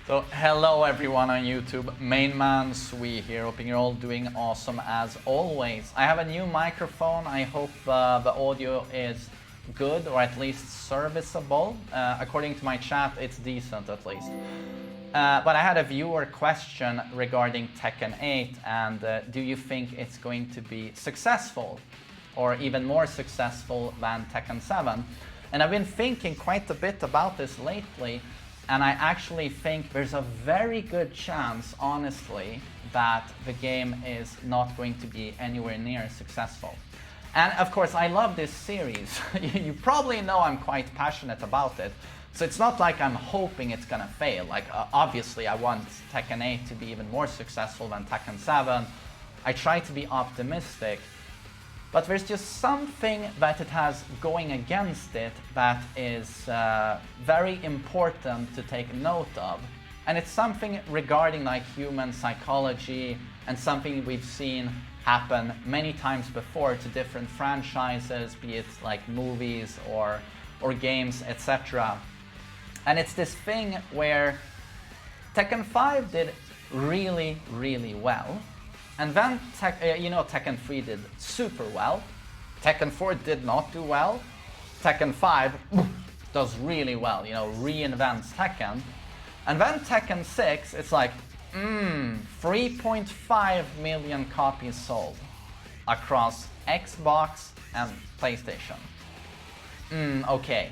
So hello everyone on YouTube, TheMainManSWE here, hoping you're all doing awesome as always. I have a new microphone, I hope the audio is good or at least serviceable. According to my chat, it's decent at least. But I had a viewer question regarding Tekken 8 and do you think it's going to be successful or even more successful than Tekken 7? And I've been thinking quite a bit about this lately. And I actually think there's a very good chance, honestly, that the game is not going to be anywhere near successful. And of course, I love this series. You probably know I'm quite passionate about it. So it's not like I'm hoping it's gonna fail. Like, obviously, I want Tekken 8 to be even more successful than Tekken 7. I try to be optimistic. But there's just something that it has going against it that is very important to take note of. And it's something regarding like human psychology and something we've seen happen many times before to different franchises, be it like movies or games, etc. And it's this thing where Tekken 5 did really, really well. And then, Tekken 3 did super well. Tekken 4 did not do well. Tekken 5 does really well, reinvents Tekken. And then Tekken 6, it's like, 3.5 million copies sold across Xbox and PlayStation. Okay.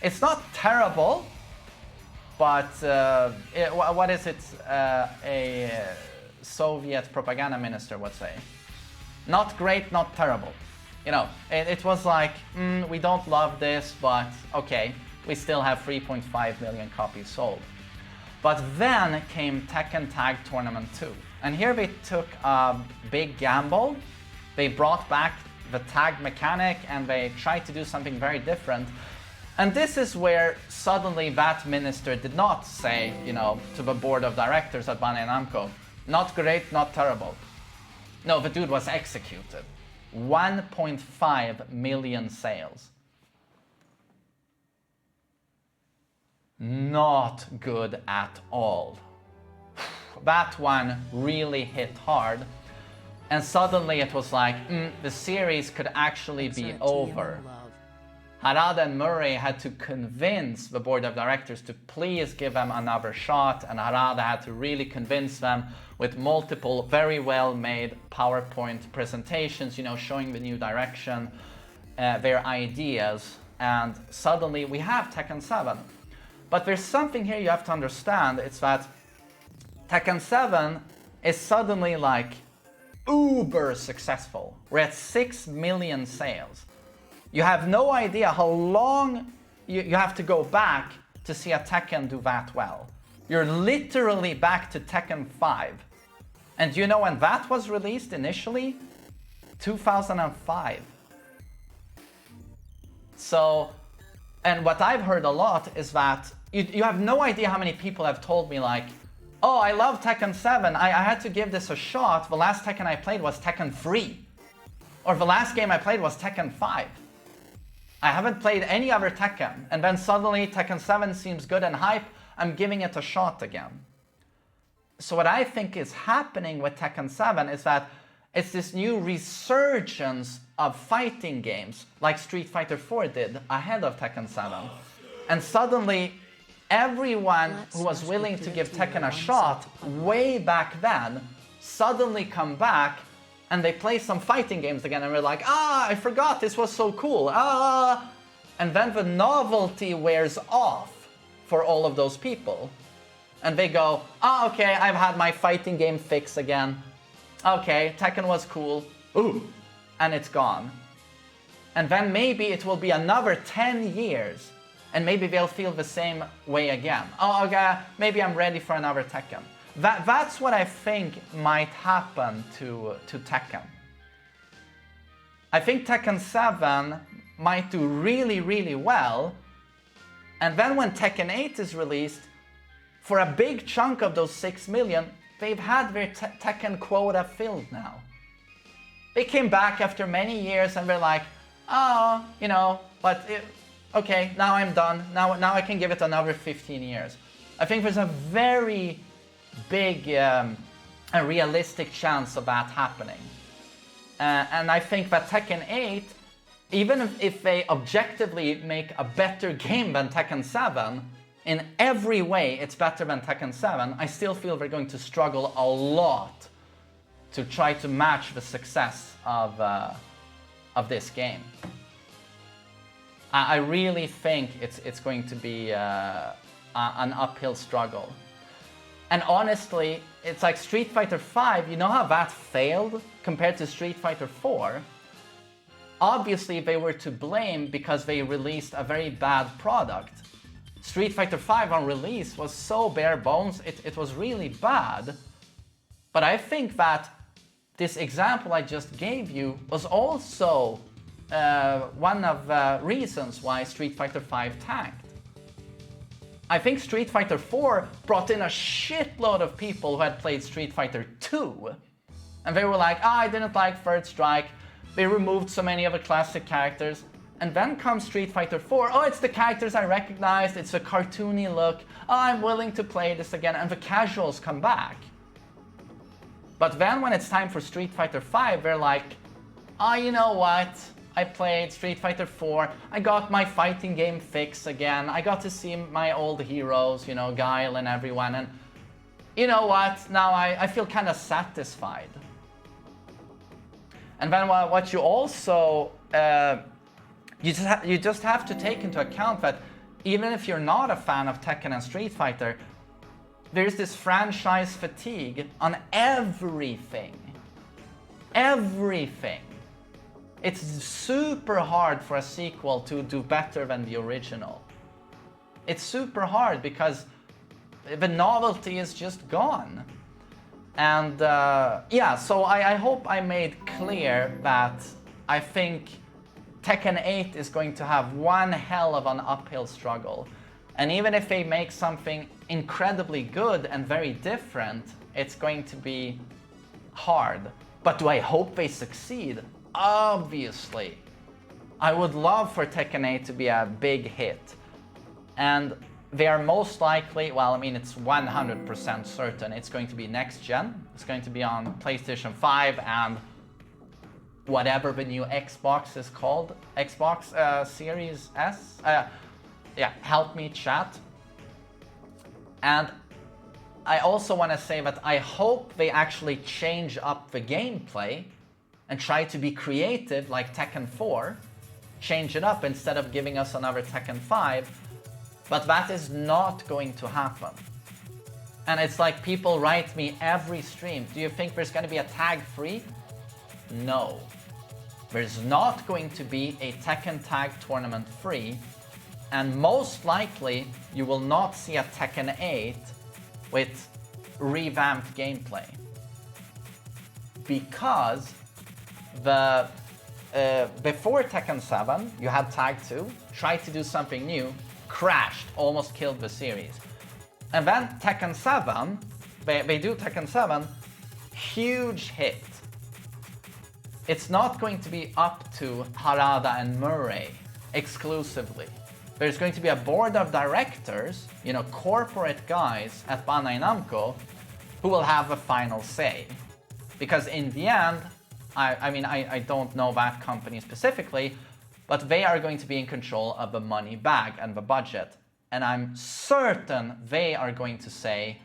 It's not terrible, but what is it? A Soviet propaganda minister would say. Not great, not terrible. It was like, we don't love this, but okay, we still have 3.5 million copies sold. But then came Tekken Tag Tournament 2. And here they took a big gamble. They brought back the tag mechanic and they tried to do something very different. And this is where suddenly that minister did not say, to the board of directors at Bandai Namco, not great, not terrible. No, the dude was executed. 1.5 million sales. Not good at all. That one really hit hard. And suddenly it was like, the series could actually be over. Harada and Murray had to convince the board of directors to please give them another shot, and Harada had to really convince them with multiple very well-made PowerPoint presentations, showing the new direction, their ideas, and suddenly we have Tekken 7. But there's something here you have to understand, it's that Tekken 7 is suddenly like uber successful. We're at 6 million sales. You have no idea how long you have to go back to see a Tekken do that well. You're literally back to Tekken 5. And do you know when that was released initially? 2005. So, and what I've heard a lot is that you have no idea how many people have told me like, oh, I love Tekken 7. I had to give this a shot. The last Tekken I played was Tekken 3. Or the last game I played was Tekken 5. I haven't played any other Tekken, and then suddenly Tekken 7 seems good and hype, I'm giving it a shot again. So what I think is happening with Tekken 7 is that it's this new resurgence of fighting games, like Street Fighter 4 did ahead of Tekken 7. And suddenly, everyone who was willing to give Tekken a shot way back then, suddenly come back and they play some fighting games again and we're like, I forgot this was so cool, And then the novelty wears off for all of those people. And they go, okay, I've had my fighting game fix again. Okay, Tekken was cool, and it's gone. And then maybe it will be another 10 years and maybe they'll feel the same way again. Oh, okay, maybe I'm ready for another Tekken. That's what I think might happen to Tekken. I think Tekken 7 might do really, really well. And then when Tekken 8 is released, for a big chunk of those 6 million, they've had their Tekken quota filled now. They came back after many years and they're like, okay, now I'm done. Now I can give it another 15 years. I think there's a very big and realistic chance of that happening. And I think that Tekken 8, even if they objectively make a better game than Tekken 7, in every way it's better than Tekken 7, I still feel they're going to struggle a lot to try to match the success of this game. I really think it's going to be an uphill struggle. And honestly, it's like Street Fighter V, you know how that failed compared to Street Fighter 4? Obviously, they were to blame because they released a very bad product. Street Fighter V on release was so bare bones, it was really bad. But I think that this example I just gave you was also one of the reasons why Street Fighter V tanked. I think Street Fighter 4 brought in a shitload of people who had played Street Fighter 2. And they were like, I didn't like Third Strike. They removed so many of the classic characters. And then comes Street Fighter 4. Oh, it's the characters I recognized. It's a cartoony look. Oh, I'm willing to play this again. And the casuals come back. But then when it's time for Street Fighter 5, they're like, oh, you know what? I played Street Fighter 4, I got my fighting game fix again, I got to see my old heroes, you know, Guile and everyone, and you know what, now I feel kind of satisfied. And then what you also, you just have to take into account that even if you're not a fan of Tekken and Street Fighter, there's this franchise fatigue on everything. Everything. It's super hard for a sequel to do better than the original. It's super hard because the novelty is just gone. And yeah, so I hope I made clear that I think Tekken 8 is going to have one hell of an uphill struggle. And even if they make something incredibly good and very different, it's going to be hard. But do I hope they succeed? Obviously. I would love for Tekken 8 to be a big hit. And they are most likely, well, I mean, it's 100% certain it's going to be next gen. It's going to be on PlayStation 5 and whatever the new Xbox is called. Xbox Series S? Yeah, help me chat. And I also want to say that I hope they actually change up the gameplay and try to be creative like Tekken 4, change it up instead of giving us another Tekken 5, but that is not going to happen. And it's like people write me every stream, do you think there's going to be a tag free? No. There's not going to be a Tekken Tag Tournament free, and most likely you will not see a Tekken 8 with revamped gameplay. Because before Tekken 7, you had Tag 2, tried to do something new, crashed, almost killed the series. And then Tekken 7, they do Tekken 7, huge hit. It's not going to be up to Harada and Murray exclusively. There's going to be a board of directors, you know, corporate guys at Bandai Namco, who will have a final say. Because in the end, I don't know that company specifically, but they are going to be in control of the money bag and the budget. And I'm certain they are going to say,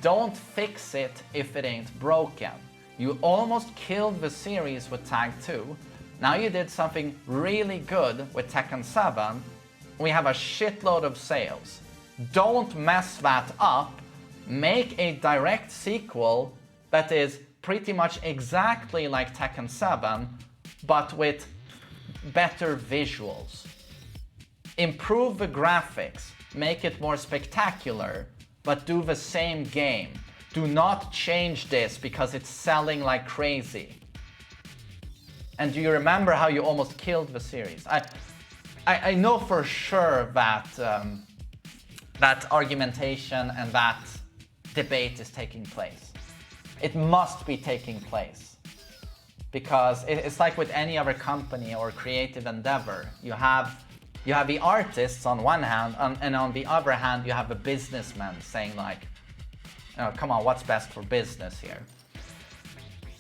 don't fix it if it ain't broken. You almost killed the series with Tag 2. Now you did something really good with Tekken 7. We have a shitload of sales. Don't mess that up. Make a direct sequel that is pretty much exactly like Tekken 7, but with better visuals. Improve the graphics, make it more spectacular, but do the same game. Do not change this because it's selling like crazy. And do you remember how you almost killed the series? I know for sure that that argumentation and that debate is taking place. It must be taking place. Because it's like with any other company or creative endeavor. You have You have the artists on one hand, and on the other hand, you have the businessmen saying like, oh, come on, what's best for business here?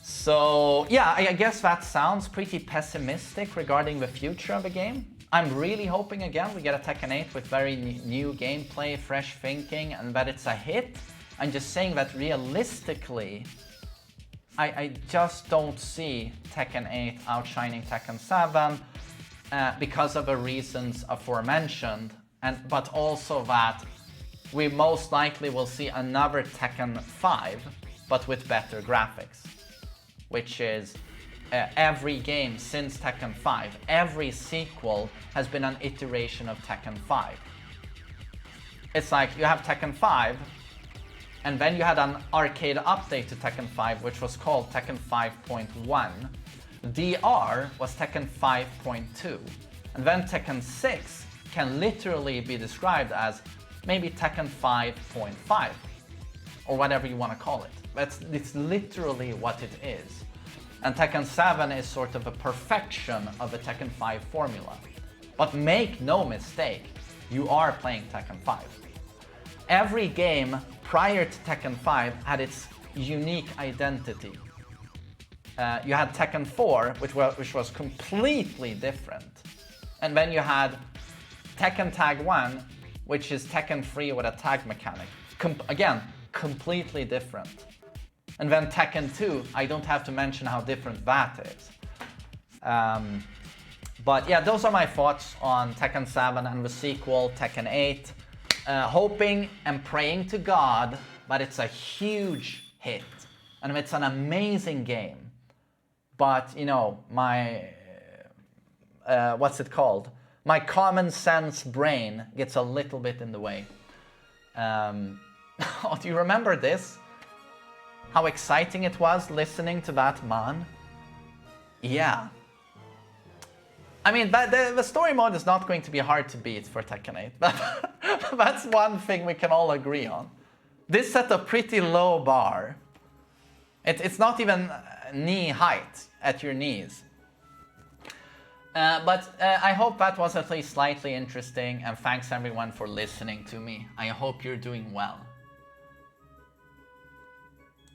So yeah, I guess that sounds pretty pessimistic regarding the future of the game. I'm really hoping again we get a Tekken 8 with very new gameplay, fresh thinking, and that it's a hit. I'm just saying that realistically, I just don't see Tekken 8 outshining Tekken 7 because of the reasons aforementioned, but also that we most likely will see another Tekken 5, but with better graphics, which is every game since Tekken 5, every sequel has been an iteration of Tekken 5. It's like you have Tekken 5, and then you had an arcade update to Tekken 5, which was called Tekken 5.1. DR was Tekken 5.2. And then Tekken 6 can literally be described as maybe Tekken 5.5, or whatever you want to call it. It's literally what it is. And Tekken 7 is sort of a perfection of the Tekken 5 formula. But make no mistake, you are playing Tekken 5. Every game prior to Tekken 5 had its unique identity. You had Tekken 4, which was completely different. And then you had Tekken Tag 1, which is Tekken 3 with a tag mechanic. Again, completely different. And then Tekken 2, I don't have to mention how different that is. But yeah, those are my thoughts on Tekken 7 and the sequel, Tekken 8. Hoping and praying to God that it's a huge hit. And it's an amazing game. But, you know, my, what's it called? My common sense brain gets a little bit in the way. Oh, do you remember this? How exciting it was listening to that man? Yeah. I mean, the story mode is not going to be hard to beat for Tekken 8. That's one thing we can all agree on. This set a pretty low bar. It's not even knee height at your knees. But I hope that was at least slightly interesting, and thanks everyone for listening to me. I hope you're doing well.